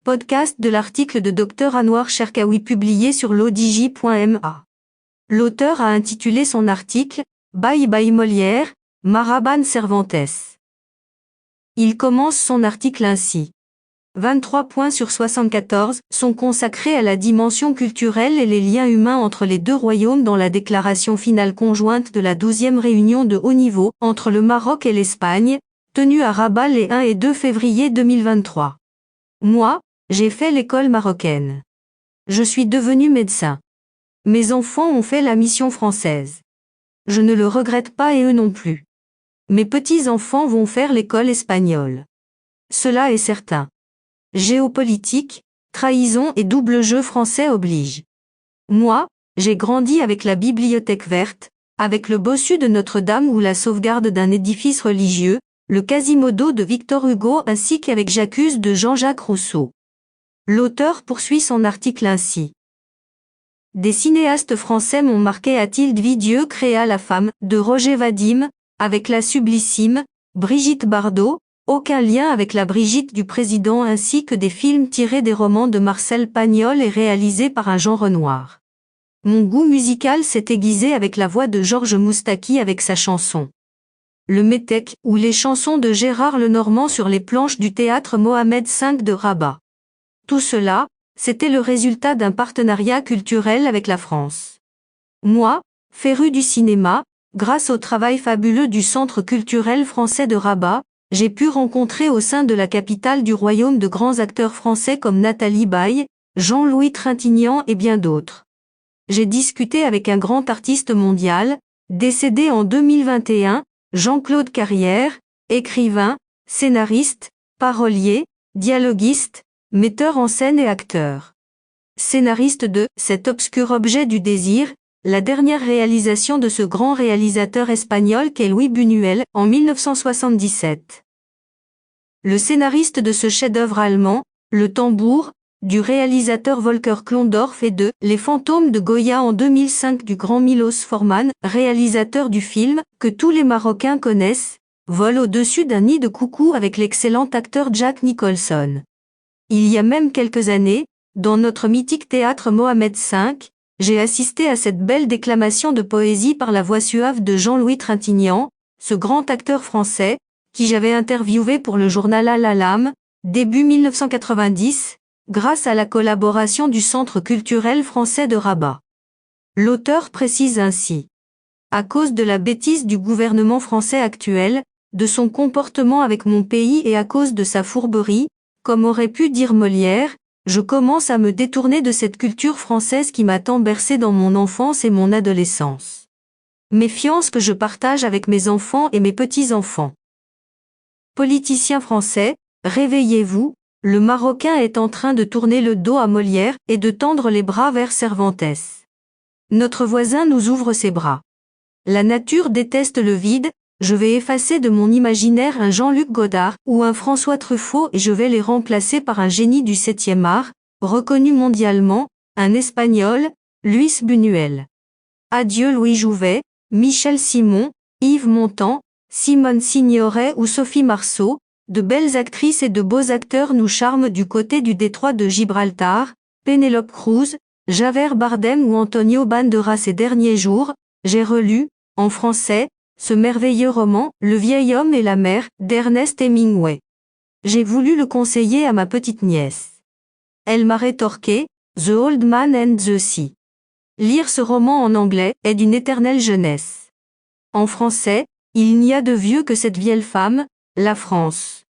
Podcast de l'article de Dr Anouar Cherkaoui publié sur l'odj.ma. L'auteur a intitulé son article « Bye bye Molière, Maraban Cervantes ». Il commence son article ainsi. 23 points sur 74 sont consacrés à la dimension culturelle et les liens humains entre les deux royaumes dans la déclaration finale conjointe de la 12e réunion de haut niveau entre le Maroc et l'Espagne, tenue à Rabat les 1 et 2 février 2023. Moi, j'ai fait l'école marocaine. Je suis devenu médecin. Mes enfants ont fait la mission française. Je ne le regrette pas et eux non plus. Mes petits-enfants vont faire l'école espagnole. Cela est certain. Géopolitique, trahison et double jeu français obligent. Moi, j'ai grandi avec la Bibliothèque verte, avec le bossu de Notre-Dame ou la sauvegarde d'un édifice religieux, le Quasimodo de Victor Hugo ainsi qu'avec J'accuse de Jean-Jacques Rousseau. L'auteur poursuit son article ainsi. Des cinéastes français m'ont marqué a-t-il dit Dieu créa la femme, de Roger Vadim, avec la sublissime, Brigitte Bardot, aucun lien avec la Brigitte du président ainsi que des films tirés des romans de Marcel Pagnol et réalisés par un Jean Renoir. Mon goût musical s'est aiguisé avec la voix de Georges Moustaki avec sa chanson Le Métèque ou les chansons de Gérard Lenormand sur les planches du théâtre Mohamed V de Rabat. Tout cela, c'était le résultat d'un partenariat culturel avec la France. Moi, féru du cinéma, grâce au travail fabuleux du Centre culturel français de Rabat, j'ai pu rencontrer au sein de la capitale du royaume de grands acteurs français comme Nathalie Baye, Jean-Louis Trintignant et bien d'autres. J'ai discuté avec un grand artiste mondial, décédé en 2021, Jean-Claude Carrière, écrivain, scénariste, parolier, dialoguiste, metteur en scène et acteur. Scénariste de « Cet obscur objet du désir », la dernière réalisation de ce grand réalisateur espagnol qu'est Luis Buñuel, en 1977. Le scénariste de ce chef-d'œuvre allemand, Le Tambour, du réalisateur Volker Klondorf et de « Les fantômes de Goya » en 2005 du grand Milos Forman, réalisateur du film, que tous les Marocains connaissent, Vole au-dessus d'un nid de coucou avec l'excellent acteur Jack Nicholson. Il y a même quelques années, dans notre mythique théâtre Mohamed V, j'ai assisté à cette belle déclamation de poésie par la voix suave de Jean-Louis Trintignant, ce grand acteur français, qui j'avais interviewé pour le journal Al-Alam, début 1990, grâce à la collaboration du Centre culturel français de Rabat. L'auteur précise ainsi. À cause de la bêtise du gouvernement français actuel, de son comportement avec mon pays et à cause de sa fourberie, comme aurait pu dire Molière, je commence à me détourner de cette culture française qui m'a tant bercé dans mon enfance et mon adolescence. Méfiance que je partage avec mes enfants et mes petits-enfants. Politiciens français, réveillez-vous, le Marocain est en train de tourner le dos à Molière et de tendre les bras vers Cervantes. Notre voisin nous ouvre ses bras. La nature déteste le vide, je vais effacer de mon imaginaire un Jean-Luc Godard ou un François Truffaut et je vais les remplacer par un génie du 7e art, reconnu mondialement, un Espagnol, Luis Buñuel. Adieu Louis Jouvet, Michel Simon, Yves Montand, Simone Signoret ou Sophie Marceau, de belles actrices et de beaux acteurs nous charment du côté du détroit de Gibraltar, Pénélope Cruz, Javier Bardem ou Antonio Banderas ces derniers jours, j'ai relu, en français, ce merveilleux roman, Le vieil homme et la mer, d'Ernest Hemingway. J'ai voulu le conseiller à ma petite nièce. Elle m'a rétorqué, The Old Man and the Sea. Lire ce roman en anglais est d'une éternelle jeunesse. En français, il n'y a de vieux que cette vieille femme, la France.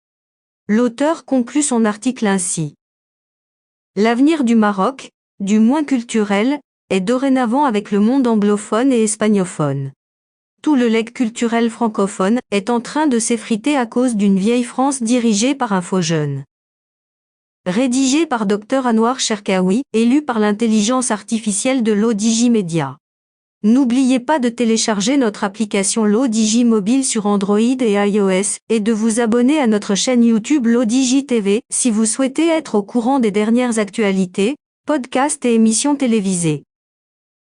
L'auteur conclut son article ainsi. L'avenir du Maroc, du moins culturel, est dorénavant avec le monde anglophone et espagnophone. Tout le legs culturel francophone est en train de s'effriter à cause d'une vieille France dirigée par un faux jeune. Rédigé par Dr Anouar Cherkaoui et lu par l'intelligence artificielle de l'ODJ Media. N'oubliez pas de télécharger notre application l'ODJ mobile sur Android et iOS et de vous abonner à notre chaîne YouTube l'ODJ TV si vous souhaitez être au courant des dernières actualités, podcasts et émissions télévisées.